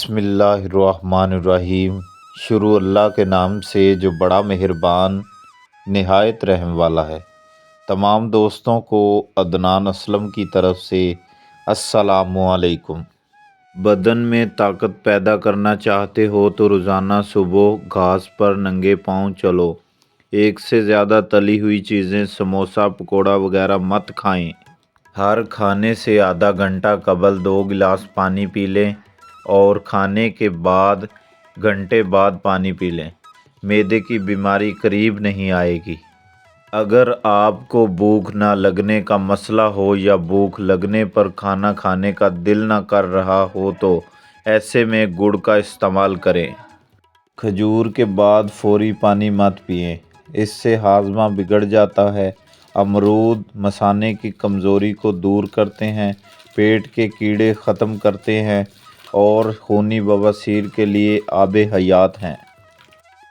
بسم اللہ الرحمن الرحیم۔ شروع اللہ کے نام سے جو بڑا مہربان نہایت رحم والا ہے۔ تمام دوستوں کو عدنان اسلم کی طرف سے السلام علیکم۔ بدن میں طاقت پیدا کرنا چاہتے ہو تو روزانہ صبح گھاس پر ننگے پاؤں چلو۔ ایک سے زیادہ تلی ہوئی چیزیں سموسہ پکوڑا وغیرہ مت کھائیں۔ ہر کھانے سے آدھا گھنٹہ قبل 2 گلاس پانی پی لیں اور کھانے کے بعد گھنٹے بعد پانی پی لیں۔ معدے کی بیماری قریب نہیں آئے گی۔ اگر آپ کو بھوک نہ لگنے کا مسئلہ ہو یا بھوک لگنے پر کھانا کھانے کا دل نہ کر رہا ہو تو ایسے میں گڑ کا استعمال کریں۔ کھجور کے بعد فوری پانی مت پئیں، اس سے ہاضمہ بگڑ جاتا ہے۔ امرود مثانے کی کمزوری کو دور کرتے ہیں، پیٹ کے کیڑے ختم کرتے ہیں اور خونی بواسیر کے لیے آب حیات ہیں۔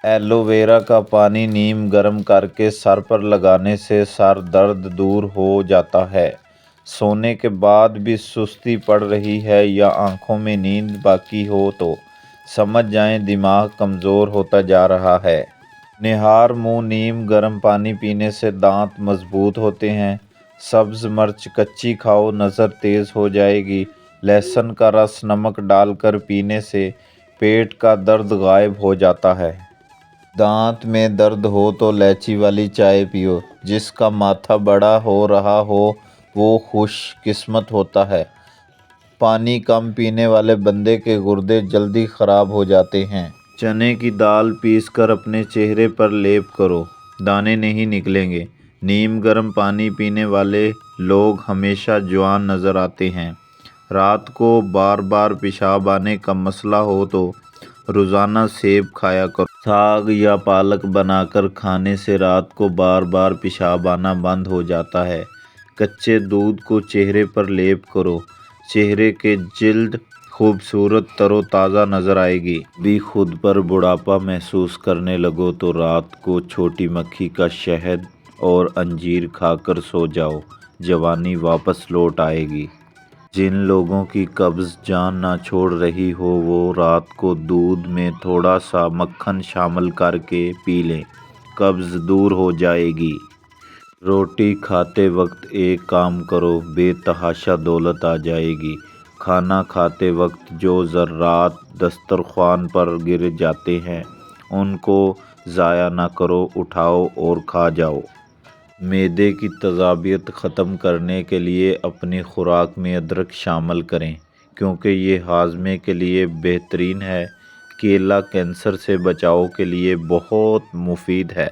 ایلو ویرا کا پانی نیم گرم کر کے سر پر لگانے سے سر درد دور ہو جاتا ہے۔ سونے کے بعد بھی سستی پڑ رہی ہے یا آنکھوں میں نیند باقی ہو تو سمجھ جائیں دماغ کمزور ہوتا جا رہا ہے۔ نہار منہ نیم گرم پانی پینے سے دانت مضبوط ہوتے ہیں۔ سبز مرچ کچی کھاؤ، نظر تیز ہو جائے گی۔ لہسن کا رس نمک ڈال کر پینے سے پیٹ کا درد غائب ہو جاتا ہے۔ دانت میں درد ہو تو الائچی والی چائے پیو۔ جس کا ماتھا بڑا ہو رہا ہو وہ خوش قسمت ہوتا ہے۔ پانی کم پینے والے بندے کے گردے جلدی خراب ہو جاتے ہیں۔ چنے کی دال پیس کر اپنے چہرے پر لیپ کرو، دانے نہیں نکلیں گے۔ نیم گرم پانی پینے والے لوگ ہمیشہ جوان نظر آتے ہیں۔ رات کو بار بار پیشاب آنے کا مسئلہ ہو تو روزانہ سیب کھایا کرو۔ ساگ یا پالک بنا کر کھانے سے رات کو بار بار پیشاب آنا بند ہو جاتا ہے۔ کچے دودھ کو چہرے پر لیپ کرو، چہرے کی جلد خوبصورت تر و تازہ نظر آئے گی۔ بھی خود پر بڑھاپا محسوس کرنے لگو تو رات کو چھوٹی مکھی کا شہد اور انجیر کھا کر سو جاؤ، جوانی واپس لوٹ آئے گی۔ جن لوگوں کی قبض جان نہ چھوڑ رہی ہو وہ رات کو دودھ میں تھوڑا سا مکھن شامل کر کے پی لیں، قبض دور ہو جائے گی۔ روٹی کھاتے وقت ایک کام کرو، بے تحاشا دولت آ جائے گی۔ کھانا کھاتے وقت جو ذرات دسترخوان پر گر جاتے ہیں ان کو ضائع نہ کرو، اٹھاؤ اور کھا جاؤ۔ معدے کی تیزابیت ختم کرنے کے لیے اپنی خوراک میں ادرک شامل کریں کیونکہ یہ ہاضمے کے لیے بہترین ہے۔ کیلا کینسر سے بچاؤ کے لیے بہت مفید ہے۔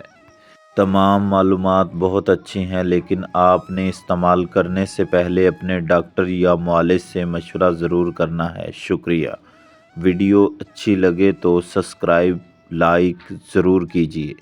تمام معلومات بہت اچھی ہیں لیکن آپ نے استعمال کرنے سے پہلے اپنے ڈاکٹر یا معالج سے مشورہ ضرور کرنا ہے۔ شکریہ۔ ویڈیو اچھی لگے تو سبسکرائب، لائک ضرور کیجیے۔